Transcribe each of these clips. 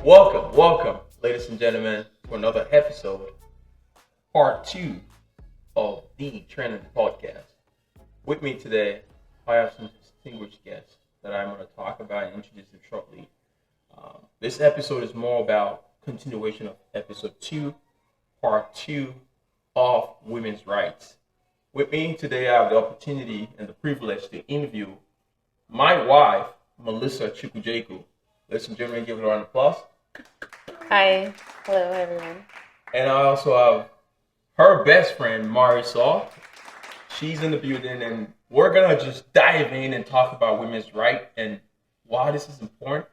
Welcome, ladies and gentlemen, to another episode, part two of the Trendin podcast. With me today, I have some distinguished guests that I'm going to talk about and introduce them shortly. This episode is more about continuation of episode two, part two of women's rights. With me today, I have the opportunity and the privilege to interview my wife, Melissa Chukwujekwu. Ladies and gentlemen, give her a round of applause. Hi. Hello, everyone. And I also have her best friend, Marisol. She's in the building, and we're going to just dive in and talk about women's rights and why this is important.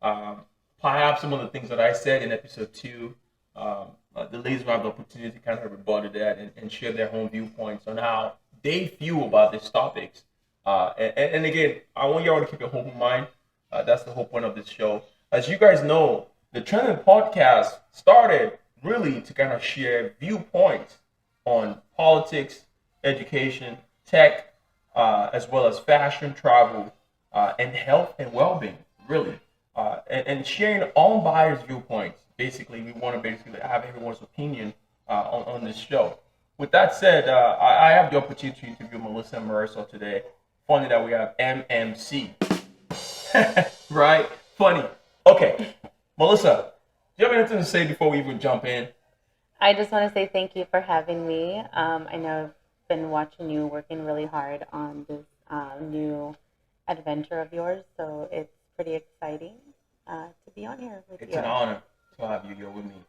Perhaps some of the things that I said in episode two, the ladies will have the opportunity to kind of rebut that and share their own viewpoints on how they feel about these topics. And again, I want y'all to keep an open mind. That's the whole point of this show. As you guys know, the Trendin podcast started really to kind of share viewpoints on politics, education, tech, as well as fashion, travel, and health and well-being, really. And sharing unbiased viewpoints. Basically, we want to have everyone's opinion on this show. With that said, I have the opportunity to interview Melissa and Marisol today. Funny that we have MMC. Right? Funny. Okay. Melissa, do you have anything to say before we even jump in? I just want to say thank you for having me. I know I've been watching you working really hard on this new adventure of yours, so it's pretty exciting to be on here with you. It's an honor to have you here with me.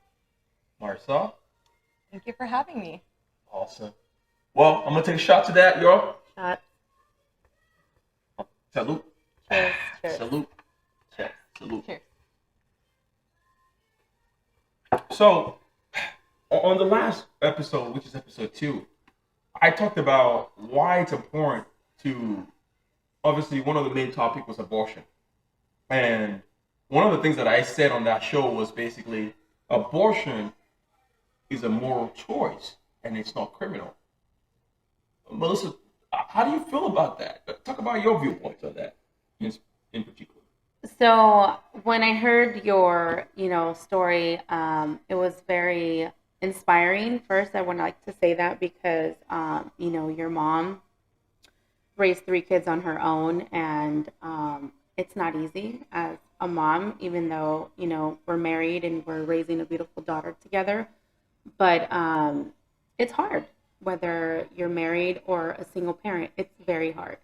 Marisol? Thank you for having me. Awesome. Well, I'm going to take a shot to that, y'all. Shot. Salute. Cheers. Cheers. Salute. Cheers. Salute. Cheers. So, on the last episode, which is episode two, I talked about why it's important to, obviously, one of the main topics was abortion. And one of the things that I said on that show was basically abortion is a moral choice and it's not criminal. Melissa, how do you feel about that? Talk about your viewpoints on that in particular. So when I heard your, story, it was very inspiring. First, I would like to say that because, your mom raised 3 kids on her own, and it's not easy as a mom, even though, we're married and we're raising a beautiful daughter together. But it's hard, whether you're married or a single parent. It's very hard.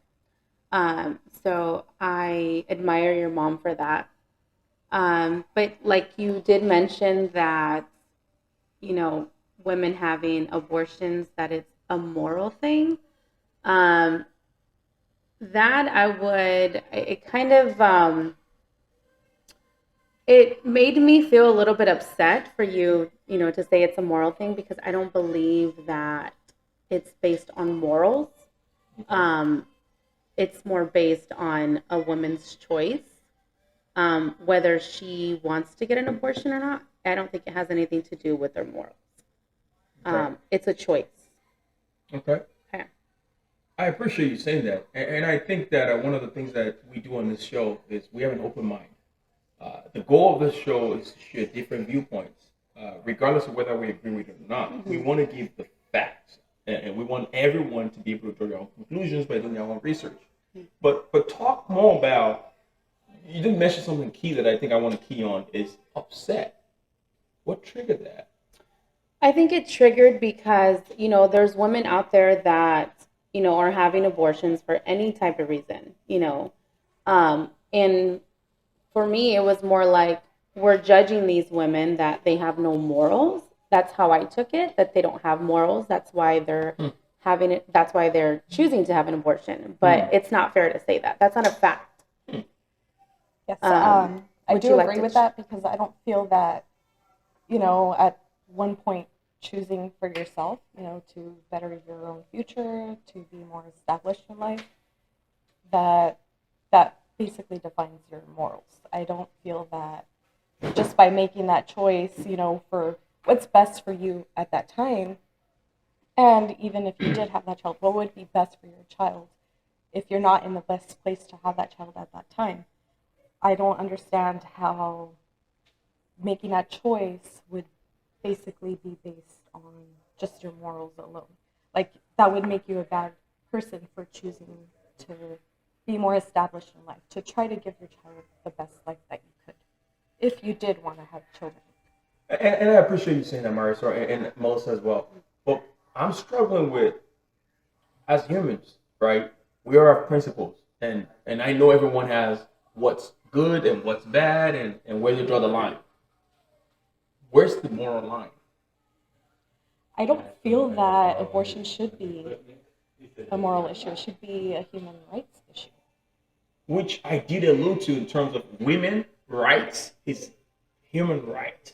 So I admire your mom for that. But like you did mention that, women having abortions, that it's a moral thing. That it made me feel a little bit upset for you, to say it's a moral thing, because I don't believe that it's based on morals. It's more based on a woman's choice, whether she wants to get an abortion or not. I don't think it has anything to do with her morals. Okay. It's a choice. Okay. I appreciate you saying that. And I think that one of the things that we do on this show is we have an open mind. The goal of this show is to share different viewpoints, regardless of whether we agree with it or not. Mm-hmm. We want to give the facts, and we want everyone to be able to draw their own conclusions by doing their own research. Mm-hmm. But talk more about, you didn't mention something key that I think I want to key on, is upset. What triggered that? I think it triggered because, there's women out there that, are having abortions for any type of reason, and for me, it was more like we're judging these women that they have no morals. That's how I took it, that they don't have morals. That's why they're having it. That's why they're choosing to have an abortion. But it's not fair to say that. That's not a fact. Yes, I do agree with that, because I don't feel that, at one point choosing for yourself, to better your own future, to be more established in life, that basically defines your morals. I don't feel that just by making that choice, for what's best for you at that time, and even if you did have that child, what would be best for your child if you're not in the best place to have that child at that time? I don't understand how making that choice would basically be based on just your morals alone. Like, that would make you a bad person for choosing to be more established in life, to try to give your child the best life that you could, if you did want to have children. And I appreciate you saying that, Marisol, and Melissa as well. But I'm struggling with, as humans, right? We all have principles, and I know everyone has what's good and what's bad, and where to draw the line. Where's the moral line? I don't feel that abortion should be a moral issue. It should be a human rights issue. Which I did allude to in terms of women rights is human right.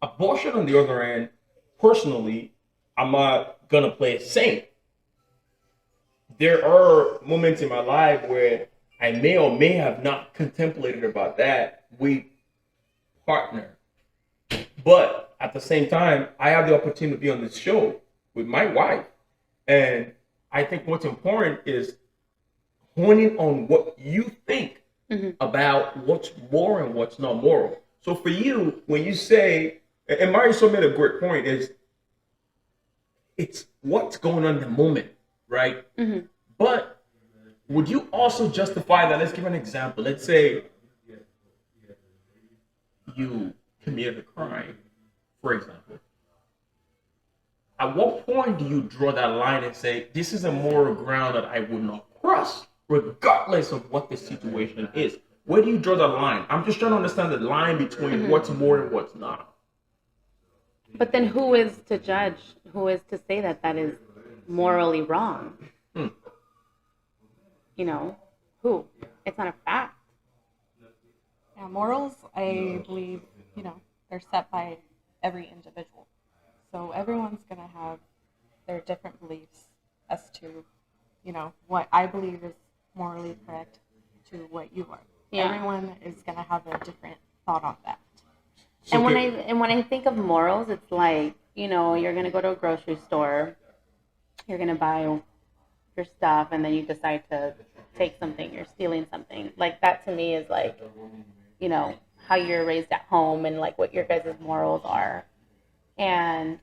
Abortion, on the other end, personally, I'm not gonna play a saint. There are moments in my life where I may or may have not contemplated about that with partner. But at the same time, I have the opportunity to be on this show with my wife. And I think what's important is honing on what you think about what's moral and what's not moral. So for you, when you say, and Marisol made a great point, is it's what's going on in the moment, right? But would you also justify that? Let's give an example. Let's say you committed a crime, for example. At what point do you draw that line and say, this is a moral ground that I would not cross, regardless of what the situation is? Where do you draw the line? I'm just trying to understand the line between what's moral and what's not. But then who is to judge? Who is to say that that is morally wrong? You know, who? It's not a fact. Yeah, morals, I believe, they're set by every individual. So everyone's going to have their different beliefs as to, what I believe is morally correct to what you are. Yeah. Everyone is going to have a different thought on that. So when I think of morals, it's like, you're going to go to a grocery store, you're going to buy your stuff, and then you decide to take something, you're stealing something. Like, that to me is like, how you're raised at home and like what your guys' morals are. And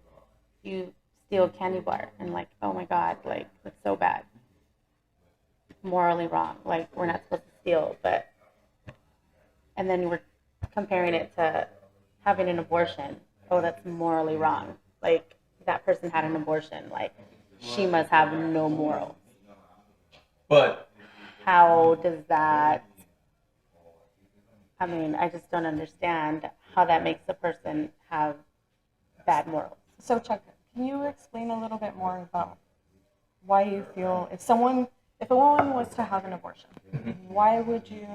you steal a candy bar and like, oh my God, like, that's so bad. Morally wrong. Like, we're not supposed to steal, but, and then we're comparing it to having an abortion. Oh, that's morally wrong. Like, that person had an abortion. Like, she must have no morals. But how does that, I just don't understand how that makes a person have bad morals. So, Chuck, can you explain a little bit more about why you feel if a woman was to have an abortion, why would you,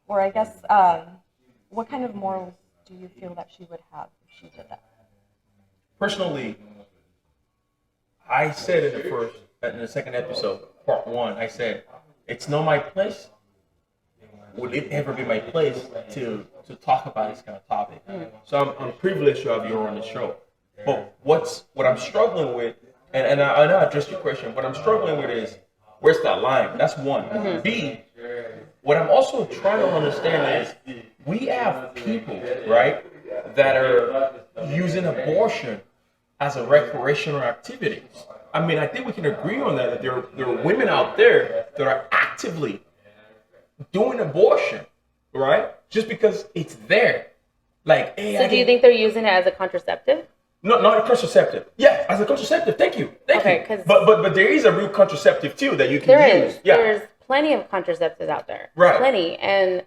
or I guess, what kind of morals do you feel that she would have if she did that? Personally, I said in the second episode, part 1, I said, it's not my place. Would it ever be my place to talk about this kind of topic? So I'm privileged to have you on the show. But what I'm struggling with, and I'll address your question, what I'm struggling with is, where's that line? That's one. B, what I'm also trying to understand is, we have people, right, that are using abortion as a recreational activity. I think we can agree on that there are women out there that are actively doing abortion, right? Just because it's there. Like, hey, so do you think they're using it as a contraceptive? No, not a contraceptive. Yeah, as a contraceptive. Thank you. Thank you. But there is a real contraceptive too that you can use. There is. Yeah. There's plenty of contraceptives out there. Right. Plenty. And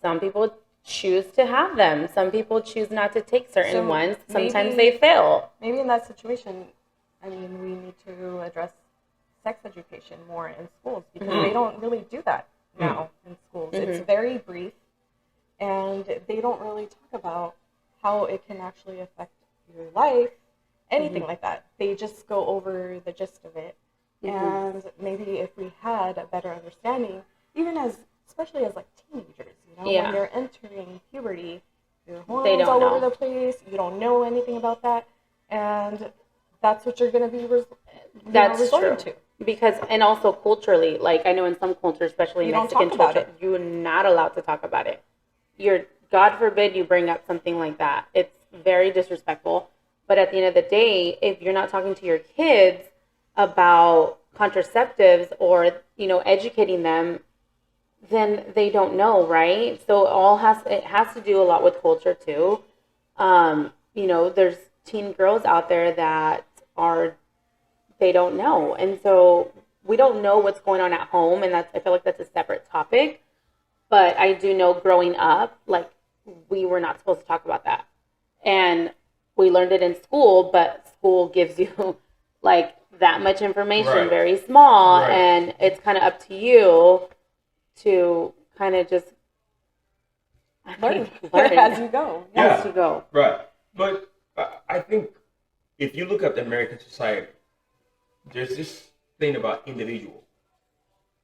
some people choose to have them. Some people choose not to take certain ones. Sometimes they fail. Maybe in that situation, we need to address sex education more in schools because they don't really do that now in schools. It's very brief, and they don't really talk about how it can actually affect your life, anything like that. They just go over the gist of it. And maybe if we had a better understanding, even especially as like teenagers, when you're entering puberty, your hormones all over the place, you don't know anything about that, and that's what you're going to be resorting to. Because, and also culturally, like I know in some cultures, especially Mexican culture, you're not allowed to talk about it. God forbid you bring up something like that. It's very disrespectful. But at the end of the day, if you're not talking to your kids about contraceptives or, educating them, then they don't know, right? So it has to do a lot with culture too. There's teen girls out there that they don't know. And so we don't know what's going on at home. And I feel like that's a separate topic. But I do know growing up, like, we were not supposed to talk about that. And we learned it in school, but school gives you like that much information, very small. And it's kind of up to you to kind of just learn as you go. As you go. Right. But I think if you look at the American society, there's this thing about individual.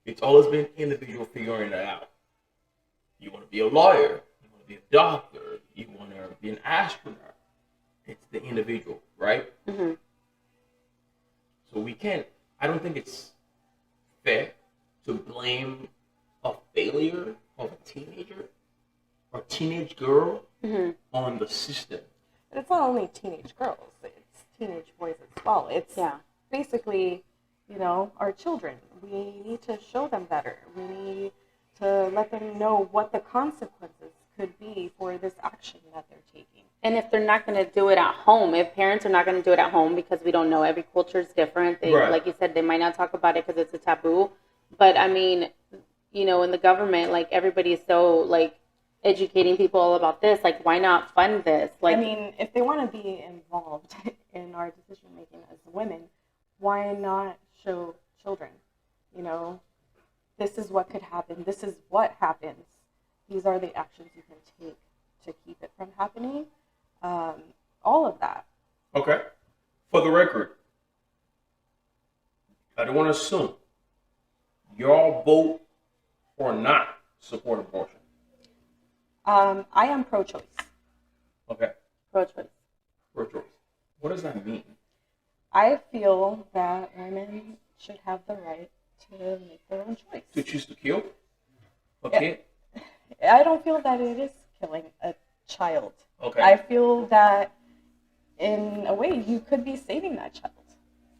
It's always been individual figuring it out. You want to be a lawyer, you want to be a doctor, you want to be an astronaut. It's the individual, right? Mm-hmm. So I don't think it's fair to blame a failure of a teenager or teenage girl on the system. But it's not only teenage girls, it's teenage boys as well. It's basically, our children. We need to show them better. We need to let them know what the consequences could be for this action that they're taking. And if they're not going to do it at home, if parents are not going to do it at home, because we don't know, every culture is different. Like you said, they might not talk about it because it's a taboo. But I mean, in the government, like, everybody is so like educating people all about this. Like, why not fund this? Like, I mean, if they want to be involved in our decision making as women, why not show children? This is what could happen. This is what happens. These are the actions you can take to keep it from happening. All of that. Okay. For the record, I don't want to assume y'all vote or not support abortion. I am pro-choice. Okay. Pro-choice. Pro-choice. What does that mean? I feel that women should have the right to make their own choice. To choose to kill a kid? I don't feel that it is killing a child. Okay. I feel that in a way you could be saving that child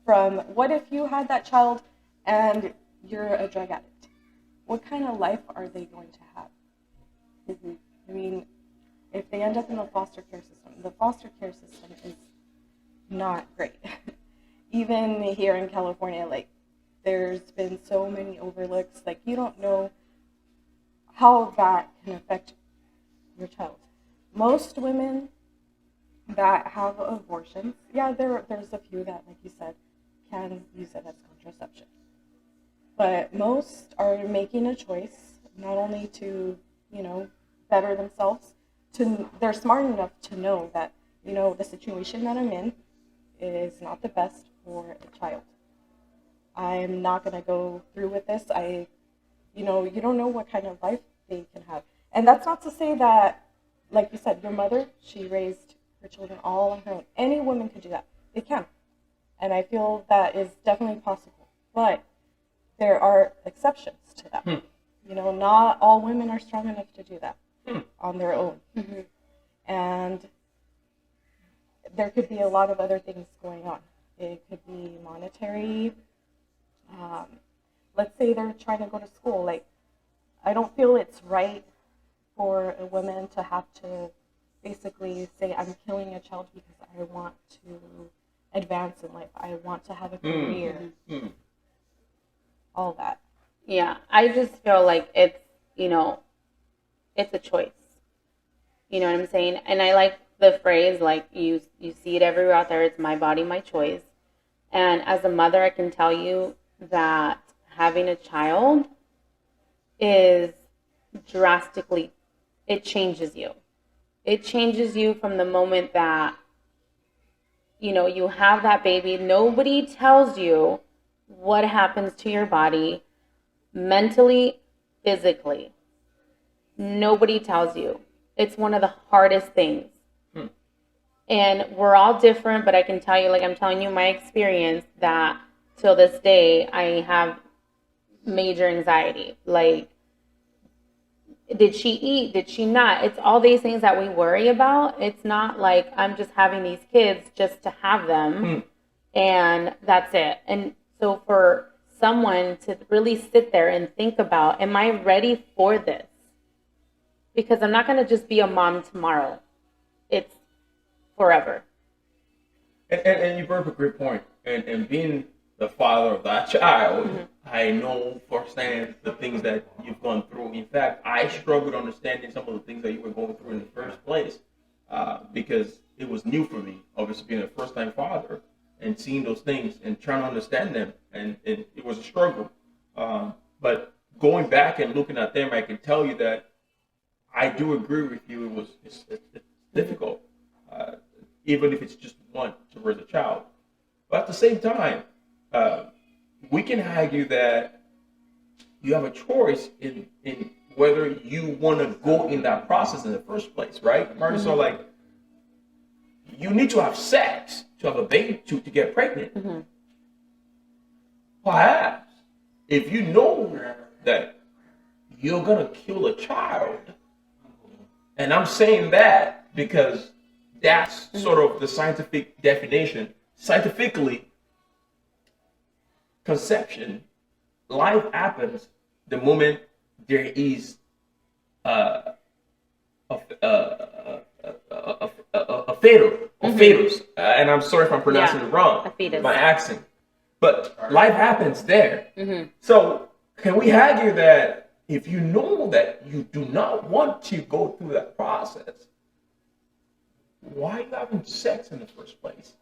from, what if you had that child and you're a drug addict? What kind of life are they going to have? Mm-hmm. I mean, if they end up in the foster care system is not great. Even here in California, like, there's been so many overlooks. Like, you don't know how that can affect your child. Most women that have abortions, there's a few that, like you said, can use it as contraception. But most are making a choice, not only to, better themselves, they're smart enough to know that, the situation that I'm in is not the best for the child. I'm not going to go through with this. You don't know what kind of life they can have. And that's not to say that, like you said, your mother, she raised her children all on her own. Any woman could do that. They can. And I feel that is definitely possible. But there are exceptions to that. Not all women are strong enough to do that on their own. Mm-hmm. And there could be a lot of other things going on. It could be monetary. Let's say they're trying to go to school. Like, I don't feel it's right for a woman to have to basically say, I'm killing a child because I want to advance in life. I want to have a career. Mm-hmm. All that. Yeah, I just feel like it's, it's a choice. You know what I'm saying? And I like the phrase, like, you see it everywhere out there, it's my body, my choice. And as a mother, I can tell you that having a child is drastically, it changes you. It changes you from the moment that, you have that baby. Nobody tells you what happens to your body mentally, physically. Nobody tells you. It's one of the hardest things. And we're all different, but I can tell you, like I'm telling you my experience, that till this day, I have major anxiety. Like, Did she eat? Did she not? It's all these things that we worry about. It's not like I'm just having these kids just to have them and that's it. And so for someone to really sit there and think about, am I ready for this? Because I'm not going to just be a mom tomorrow. It's forever. And you brought up a great point. And being the father of that child, I know firsthand the things that you've gone through. In fact, I struggled understanding some of the things that you were going through in the first place because it was new for me, obviously being a first-time father and seeing those things and trying to understand them. And it was a struggle. But going back and looking at them, I can tell you that I do agree with you. It's difficult, even if it's just one to raise a child. But at the same time, we can argue that you have a choice in whether you want to go in that process in the first place, right? Marisol, like, you need to have sex to have a baby to get pregnant. Perhaps, if you know that you're going to kill a child, and I'm saying that because that's sort of the scientific definition. Scientifically, conception, life happens the moment there is a fetus, and I'm sorry if I'm pronouncing it wrong, my accent, but life happens there. So can we argue that if you know that you do not want to go through that process, why are you having sex in the first place?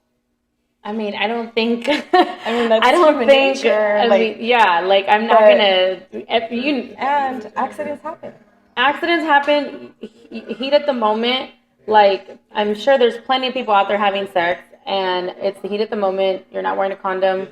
I mean, I don't think. That's I don't think. nature, I'm not gonna. And accidents happen. Accidents happen. Heat at the moment. Like, I'm sure there's plenty of people out there having sex, and it's the heat at the moment. You're not wearing a condom.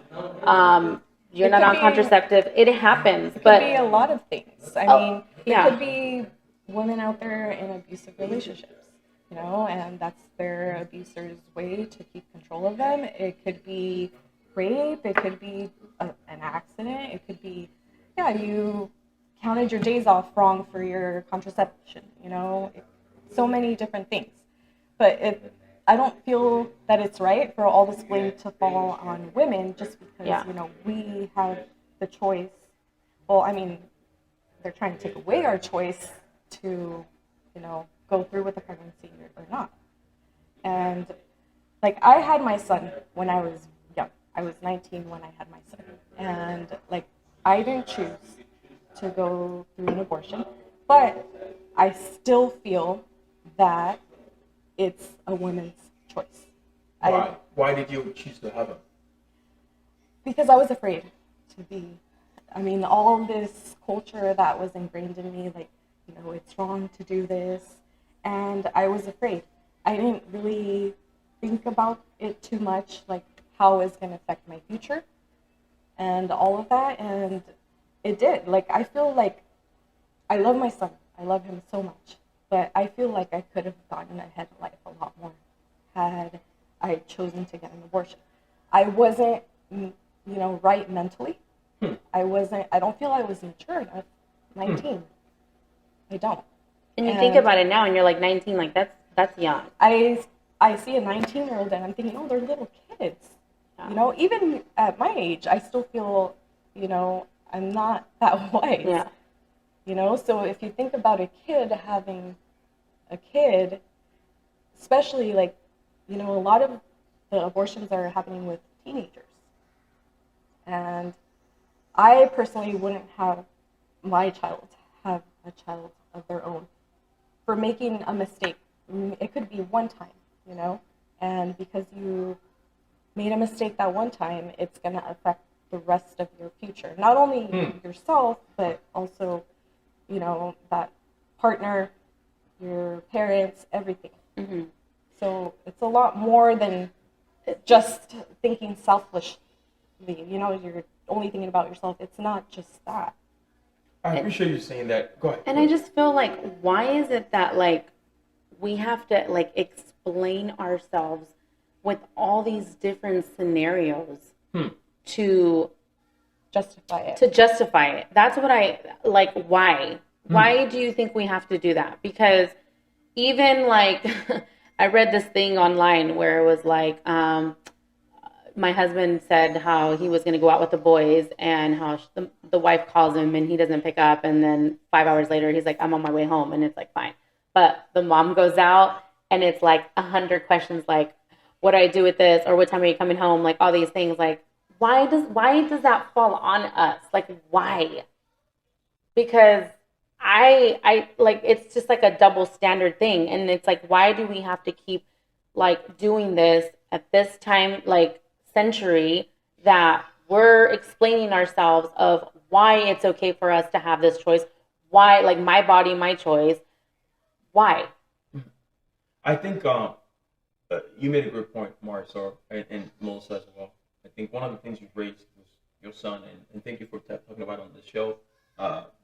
You're not on contraceptive. It happens. It could be a lot of things. I mean, yeah. It could be women out there in abusive relationships, and that's their abuser's way to keep control of them. It could be rape. It could be an accident. It could be, you counted your days off wrong for your contraception, so many different things. But I don't feel that it's right for all this blame to fall on women just because, we have the choice. Well, I mean, they're trying to take away our choice to, go through with the pregnancy or not. And, like, I had my son when I was young. I was 19 when I had my son. And, like, I didn't choose to go through an abortion, but I still feel that it's a woman's choice. Why did you choose to have him? Because I was afraid to be. I mean, all this culture that was ingrained in me, like, it's wrong to do this. And I was afraid. I didn't really think about it too much, like how it's going to affect my future and all of that. And it did. Like, I feel like I love my son. I love him so much. But I feel like I could have gotten ahead in life a lot more had I chosen to get an abortion. I wasn't, right mentally. I don't feel I was mature enough. 19. I don't. And you think about it now and you're like 19, like that's young. I see a 19-year-old and I'm thinking, oh, they're little kids. Yeah. Even at my age, I still feel, I'm not that wise. Yeah. So if you think about a kid having a kid, especially like, a lot of the abortions are happening with teenagers. And I personally wouldn't have my child have a child of their own for making a mistake. It could be one time, and because you made a mistake that one time, it's going to affect the rest of your future. Not only yourself, but also, that partner, your parents, everything. Mm-hmm. So it's a lot more than just thinking selfishly. You're only thinking about yourself. It's not just that. I appreciate you saying that. Go ahead. And I just feel like, why is it that, like, we have to, like, explain ourselves with all these different scenarios to justify it? That's what why? Why do you think we have to do that? Because even like I read this thing online where it was like my husband said how he was going to go out with the boys and how the wife calls him and he doesn't pick up, and then 5 hours later he's like, I'm on my way home, and it's like fine. But the mom goes out and it's like 100 questions like, what do I do with this, or what time are you coming home, like all these things. Like why does that fall on us? Like why? Because I like, it's just like a double standard thing, and it's like, why do we have to keep like doing this at this time, like century, that we're explaining ourselves of why it's okay for us to have this choice, why, like my body, my choice, why? I think you made a good point, Marisol, and Melissa as well. I think one of the things you raised was your son, and thank you for talking about it on the show.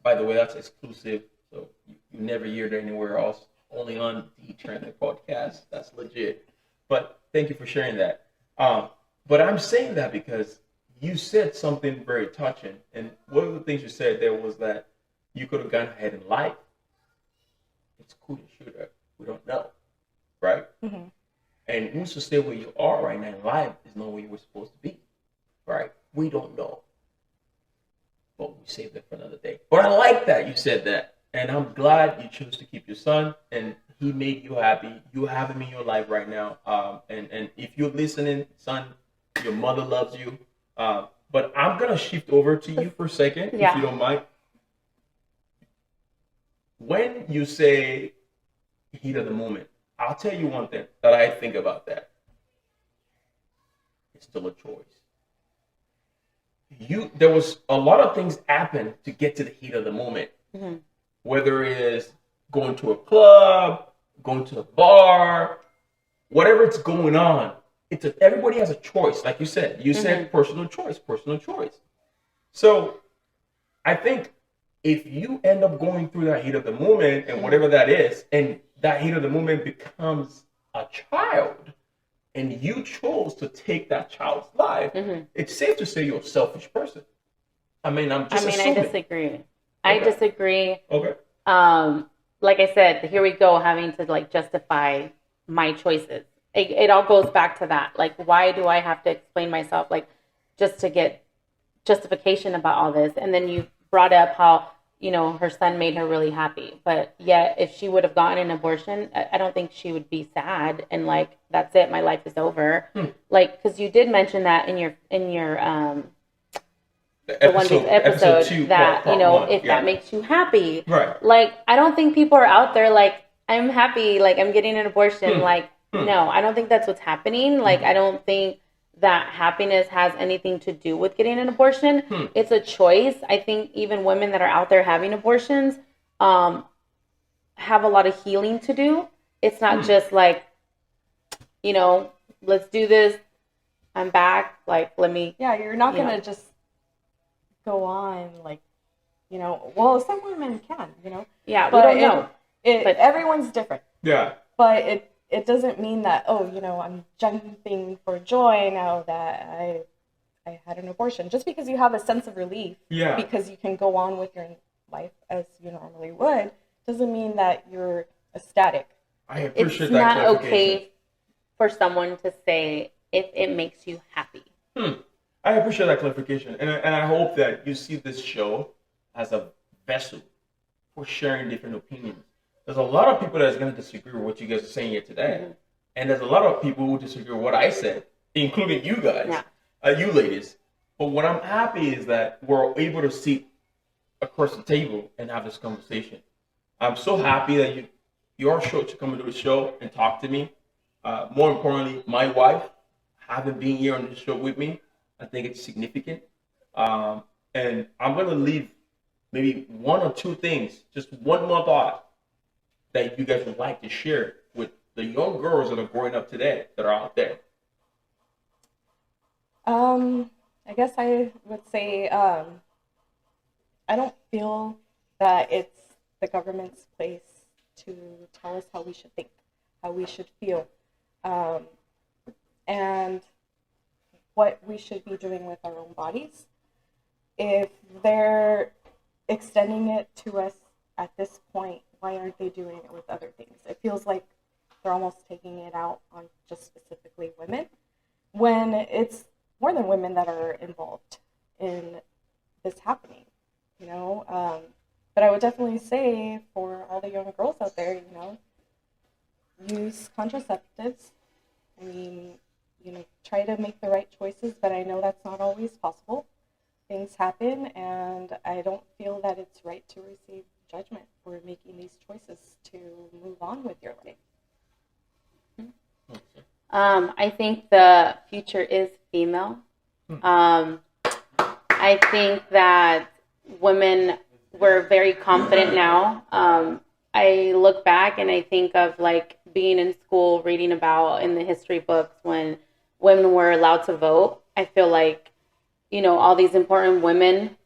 By the way, that's exclusive, so you never hear it anywhere else, only on the Trendin podcast. That's legit. But thank you for sharing that. But I'm saying that because you said something very touching, and one of the things you said there was that you could have gone ahead in life. It's cool to shoot her. We don't know, right? Mm-hmm. And who's to say where you are right now in life is not where you were supposed to be, right? We don't know. But we saved it for another day. But I like that you said that. And I'm glad you chose to keep your son, and he made you happy. You have him in your life right now. And if you're listening, son, your mother loves you. But I'm going to shift over to you for a second, if you don't mind. When you say heat of the moment, I'll tell you one thing that I think about that. It's still a choice. There was a lot of things happen to get to the heat of the moment. Mm-hmm. Whether it is going to a club, going to a bar, whatever it's going on, everybody has a choice. Like you said, said personal choice. So I think if you end up going through that heat of the moment and whatever that is, and that heat of the moment becomes a child, and you chose to take that child's life, it's safe to say you're a selfish person. I mean, assuming. I disagree. Okay. I disagree. Okay. Like I said, here we go, having to like justify my choices. It all goes back to that. Like, why do I have to explain myself, like, just to get justification about all this? And then you brought up how, her son made her really happy. But yet, if she would have gotten an abortion, I don't think she would be sad and like, that's it, my life is over. Like, because you did mention that in your episode 2, that part if that makes you happy, right? Like, I don't think people are out there like, I'm happy, like I'm getting an abortion. Like, no, I don't think that's what's happening. Like, I don't think that happiness has anything to do with getting an abortion. It's a choice. I think even women that are out there having abortions have a lot of healing to do. It's not just like, let's do this, I'm back, like, let me. Yeah, you're not going to just go on, like, well, some women can, Yeah, but we don't know. But everyone's different. Yeah. But it doesn't mean that, I'm jumping for joy now that I had an abortion. Just because you have a sense of relief, because you can go on with your life as you normally would, doesn't mean that you're ecstatic. I appreciate it's that. It's not okay for someone to say if it makes you happy. I appreciate that clarification. And I hope that you see this show as a vessel for sharing different opinions. There's a lot of people that's going to disagree with what you guys are saying here today. And there's a lot of people who disagree with what I said, including you guys, you ladies. But what I'm happy is that we're able to sit across the table and have this conversation. I'm so happy that your show to come into the show and talk to me. More importantly, my wife having been here on the show with me, I think it's significant. And I'm going to leave maybe one or two things, just one more thought that you guys would like to share with the young girls that are growing up today, that are out there. I guess I would say I don't feel that it's the government's place to tell us how we should think, how we should feel, and what we should be doing with our own bodies. If they're extending it to us at this point, why aren't they doing it with other things? It feels like they're almost taking it out on just specifically women, when it's more than women that are involved in this happening, you know. But I would definitely say for all the young girls out there, you know, use contraceptives. I mean, you know, try to make the right choices, but I know that's not always possible. Things happen, and I don't feel that it's right to receive judgment for making these choices to move on with your life. I think the future is female. I think that women, we're very confident now. I look back and I think of like being in school, reading about in the history books when women were allowed to vote. I feel like, you know, all these important women,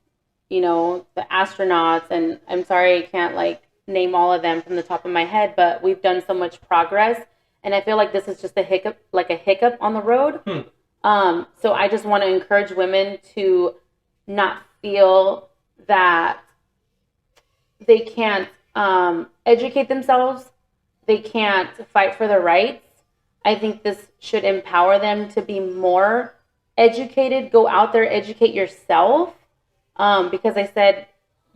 you know, the astronauts, and I'm sorry I can't like name all of them from the top of my head, but we've done so much progress. And I feel like this is just a hiccup on the road. So I just want to encourage women to not feel that they can't educate themselves. They can't fight for their rights. I think this should empower them to be more educated. Go out there, educate yourself. Because I said,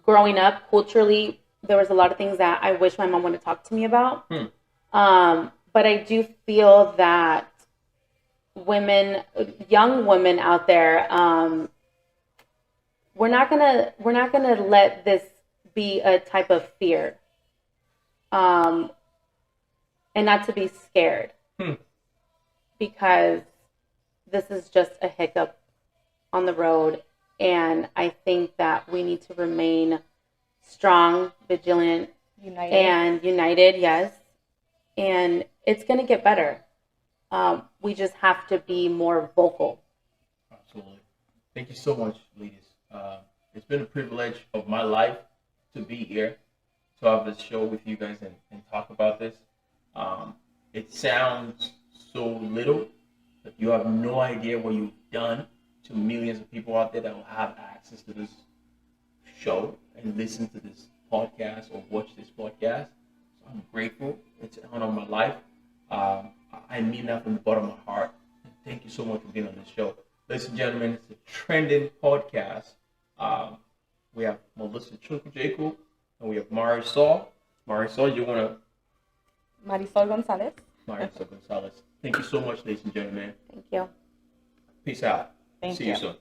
growing up culturally, there was a lot of things that I wish my mom would have talked to me about. But I do feel that women, young women out there, we're not gonna let this be a type of fear, and not to be scared, because this is just a hiccup on the road, and I think that we need to remain strong, vigilant, united. Yes, and it's gonna get better. We just have to be more vocal. Absolutely. Thank you so much, ladies. It's been a privilege of my life to be here, to have this show with you guys and talk about this. It sounds so little, but you have no idea what you've done to millions of people out there that will have access to this show and listen to this podcast or watch this podcast. So I'm grateful. It's an honor of my life. I mean that from the bottom of my heart. And thank you so much for being on this show. Ladies and gentlemen, it's a Trendin podcast. We have Melissa Chukwujekwu and we have Marisol. Marisol, you want to? Marisol Gonzalez. Marisol Gonzalez. Thank you so much, ladies and gentlemen. Thank you. Peace out. See you soon.